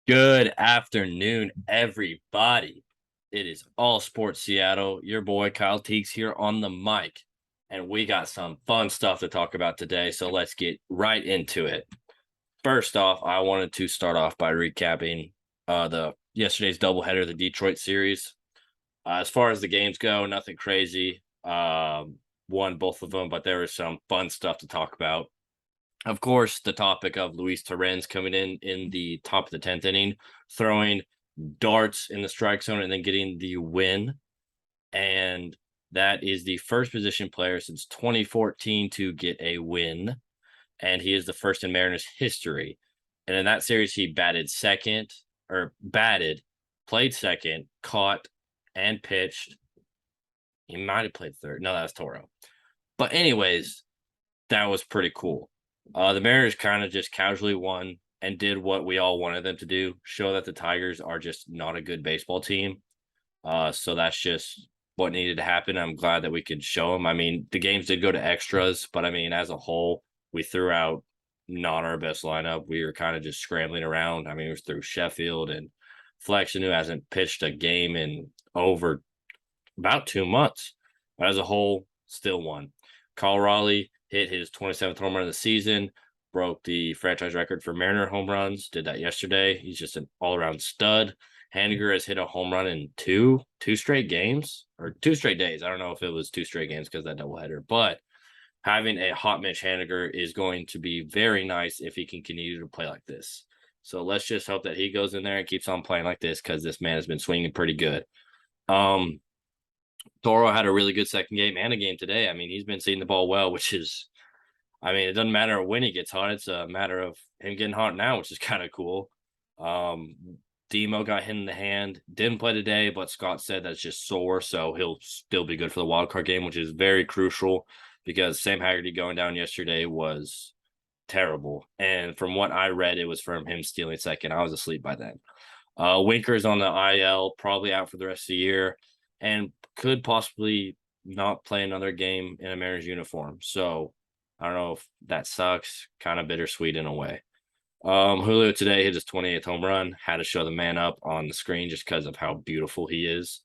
Good afternoon, everybody. It is All Sports Seattle. Your boy Kyle Teagues here on the mic, and we got some fun stuff to talk about today. So let's get right into it. First off, I wanted to start off by recapping the yesterday's doubleheader, the Detroit series. As far as the games go, nothing crazy. Won both of them, but there was some fun stuff to talk about. Of course, the topic of Luis Torrens coming in the top of the 10th inning, throwing darts in the strike zone and then getting the win. And that is the first position player since 2014 to get a win. And he is the first in Mariners history. And in that series, he played second, caught, and pitched. He might have played third. No, that was Toro. But anyways, that was pretty cool. The Mariners kind of just casually won and did what we all wanted them to do, show that the Tigers are just not a good baseball team. So that's just what needed to happen. I'm glad that we could show them. I mean, the games did go to extras, but I mean, as a whole, we threw out not our best lineup. We were kind of just scrambling around. I mean, it was through Sheffield and Flexion, who hasn't pitched a game in over about 2 months. But as a whole, still won. Kyle Raleigh hit his 27th home run of the season, broke the franchise record for Mariner home runs, did that yesterday. He's just an all-around stud. Haniger has hit a home run in two straight games or 2 straight days. I don't know if it was 2 straight games because that doubleheader, but having a hot Mitch Haniger is going to be very nice if he can continue to play like this. So let's just hope that he goes in there and keeps on playing like this because this man has been swinging pretty good. Toro had a really good second game and a game today. I mean, he's been seeing the ball well, which is, I mean, it doesn't matter when he gets hot. It's a matter of him getting hot now, which is kind of cool. Demo got hit in the hand. Didn't play today, but Scott said that's just sore, so he'll still be good for the wild card game, which is very crucial because Sam Haggerty going down yesterday was terrible. And from what I read, it was from him stealing second. I was asleep by then. Winker's on the IL, probably out for the rest of the year, and could possibly not play another game in a Mariners uniform. So I don't know if that sucks. Kind of bittersweet in a way. Julio today hit his 28th home run. Had to show the man up on the screen just because of how beautiful he is.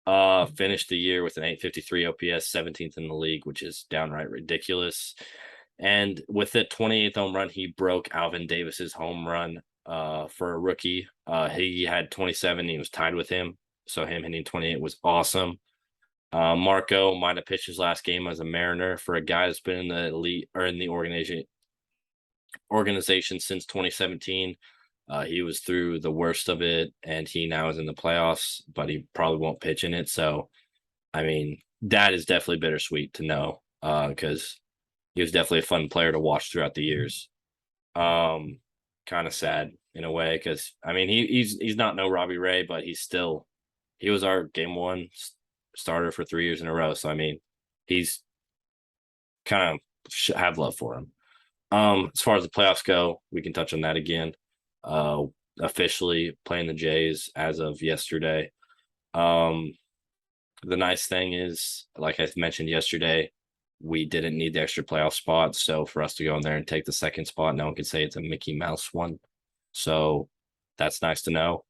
Finished the year with an 853 OPS, 17th in the league, which is downright ridiculous. And with the 28th home run, he broke Alvin Davis's home run for a rookie. He had 27. He was tied with him. So him hitting 28 was awesome. Marco might have pitched his last game as a Mariner for a guy that's been in the elite or in the organization since 2017. He was through the worst of it, and he now is in the playoffs, but he probably won't pitch in it. So, I mean, that is definitely bittersweet to know because he was definitely a fun player to watch throughout the years. Kind of sad in a way because I mean he's not no Robbie Ray, but he was our game one starter for 3 years in a row. So I mean, he's kind of have love for him. As far as the playoffs go, we can touch on that again. Uh, Officially playing the Jays as of yesterday. The nice thing is, like I mentioned yesterday, we didn't need the extra playoff spot. So for us to go in there and take the second spot, no one could say it's a Mickey Mouse one. So that's nice to know.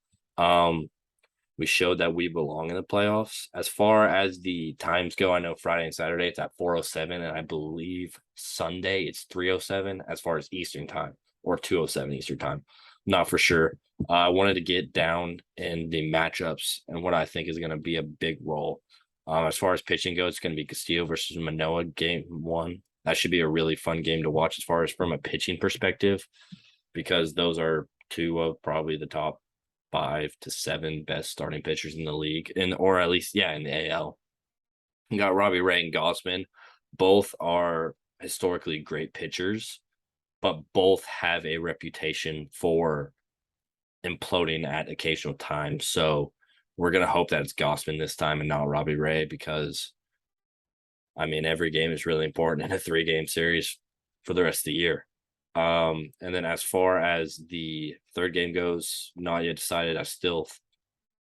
We showed that we belong in the playoffs. As far as the times go, I know Friday and Saturday it's at 4:07, and I believe Sunday it's 3:07 as far as Eastern time or 2:07 Eastern time. Not for sure. I wanted to get down in the matchups and what I think is going to be a big role. As far as pitching goes, it's going to be Castillo versus Manoah game one. That should be a really fun game to watch as far as from a pitching perspective, because those are two of probably the top 5 to 7 best starting pitchers in the league, or at least, yeah, in the AL. You got Robbie Ray and Gossman. Both are historically great pitchers, but both have a reputation for imploding at occasional times. So we're going to hope that it's Gossman this time and not Robbie Ray because, I mean, every game is really important in a 3-game series for the rest of the year. And then as far as the third game goes, not yet decided. I still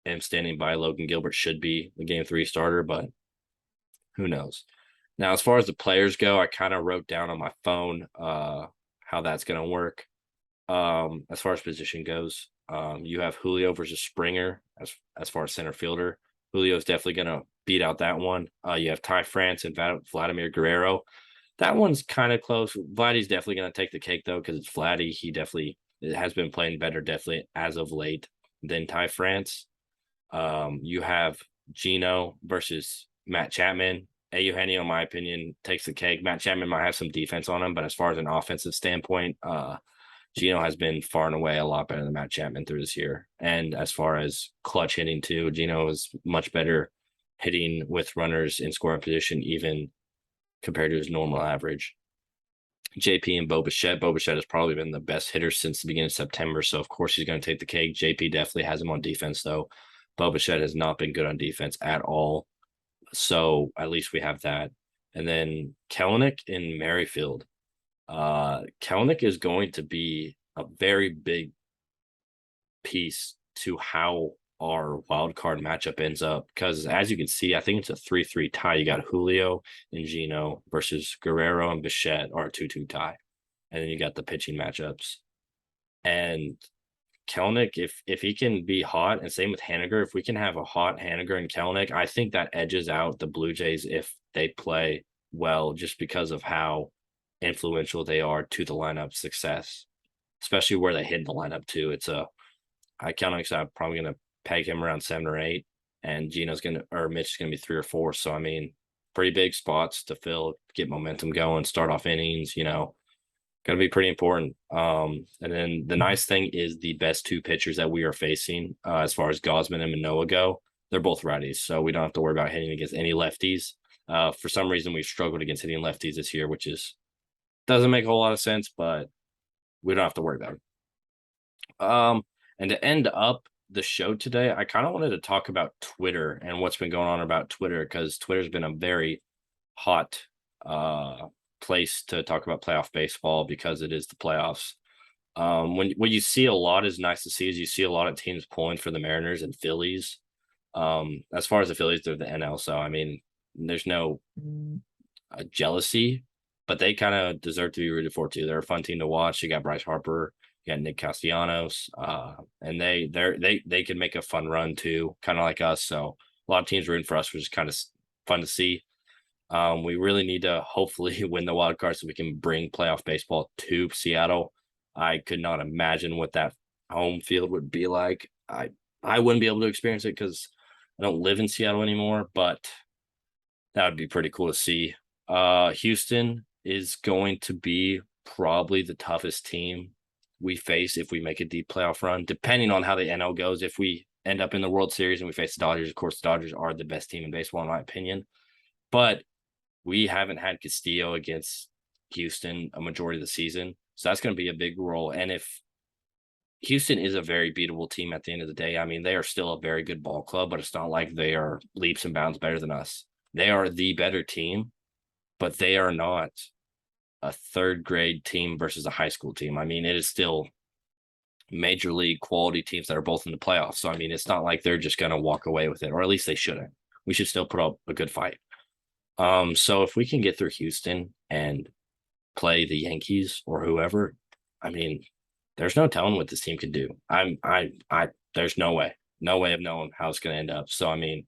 am standing by Logan Gilbert should be the game 3 starter, but who knows? Now, as far as the players go, I kind of wrote down on my phone how that's going to work. As far as position goes, You have Julio versus Springer as far as center fielder. Julio is definitely going to beat out that one. You have Ty France and Vladimir Guerrero. That one's kind of close. Vladdy's definitely going to take the cake though because it's Vladdy. He definitely has been playing better, definitely as of late than Ty France. You have Gino versus Matt Chapman. Eugenio, in my opinion, takes the cake. Matt Chapman might have some defense on him, but as far as an offensive standpoint, Gino has been far and away a lot better than Matt Chapman through this year. And as far as clutch hitting too, Gino is much better hitting with runners in scoring position, even compared to his normal average. JP and Bo Bichette. Bo Bichette has probably been the best hitter since the beginning of September. So of course he's going to take the cake. JP definitely has him on defense though. Bo Bichette has not been good on defense at all. So at least we have that. And then Kelenic in Merrifield. Kelenic is going to be a very big piece to how our wild card matchup ends up because as you can see, I think it's a 3-3 tie. You got Julio and Gino versus Guerrero and Bichette, or a 2-2 tie. And then you got the pitching matchups. And Kelenic, if he can be hot, and same with Haniger, if we can have a hot Haniger and Kelenic, I think that edges out the Blue Jays if they play well, just because of how influential they are to the lineup success, especially where they hit in the lineup too. Kelenic, I'm probably gonna peg him around 7 or 8, and Mitch is gonna be 3 or 4. So I mean, pretty big spots to fill, get momentum going, start off innings, going to be pretty important. And then the nice thing is the best 2 pitchers that we are facing, as far as Gosman and Manoah go, they're both righties, so we don't have to worry about hitting against any lefties. For some reason, we've struggled against hitting lefties this year, which doesn't make a whole lot of sense, but we don't have to worry about it. And to end up the show today, I kind of wanted to talk about Twitter and what's been going on about Twitter, because Twitter's been a very hot place to talk about playoff baseball because it is the playoffs. When you see a lot is nice to see is you see a lot of teams pulling for the Mariners and Phillies. As far as the Phillies, they're the NL, so I mean, there's no jealousy, but they kind of deserve to be rooted for too. They're a fun team to watch. You got Bryce Harper, you got Nick Castellanos, and they can make a fun run too, kind of like us. So a lot of teams rooting for us, which is kind of fun to see. We really need to hopefully win the wild card so we can bring playoff baseball to Seattle. I could not imagine what that home field would be like. I wouldn't be able to experience it because I don't live in Seattle anymore, but that would be pretty cool to see. Houston is going to be probably the toughest team we face if we make a deep playoff run, depending on how the NL goes. If we end up in the World Series and we face the Dodgers, of course, the Dodgers are the best team in baseball, in my opinion. But we haven't had Castillo against Houston a majority of the season. So that's going to be a big role. And if Houston is a very beatable team at the end of the day, I mean, they are still a very good ball club, but it's not like they are leaps and bounds better than us. They are the better team, but they are not a third grade team versus a high school team. I mean, it is still major league quality teams that are both in the playoffs. So, I mean, it's not like they're just going to walk away with it, or at least they shouldn't. We should still put up a good fight. So if we can get through Houston and play the Yankees or whoever, I mean, there's no telling what this team can do. There's no way of knowing how it's going to end up. So, I mean,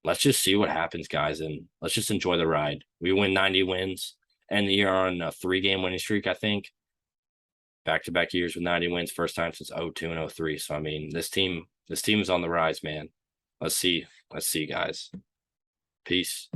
let's just see what happens, guys, and let's just enjoy the ride. We win 90 wins, and the year on a 3-game winning streak, I think. Back-to-back years with 90 wins, first time since 02 and 03. So, I mean, this team is on the rise, man. Let's see, guys. Peace.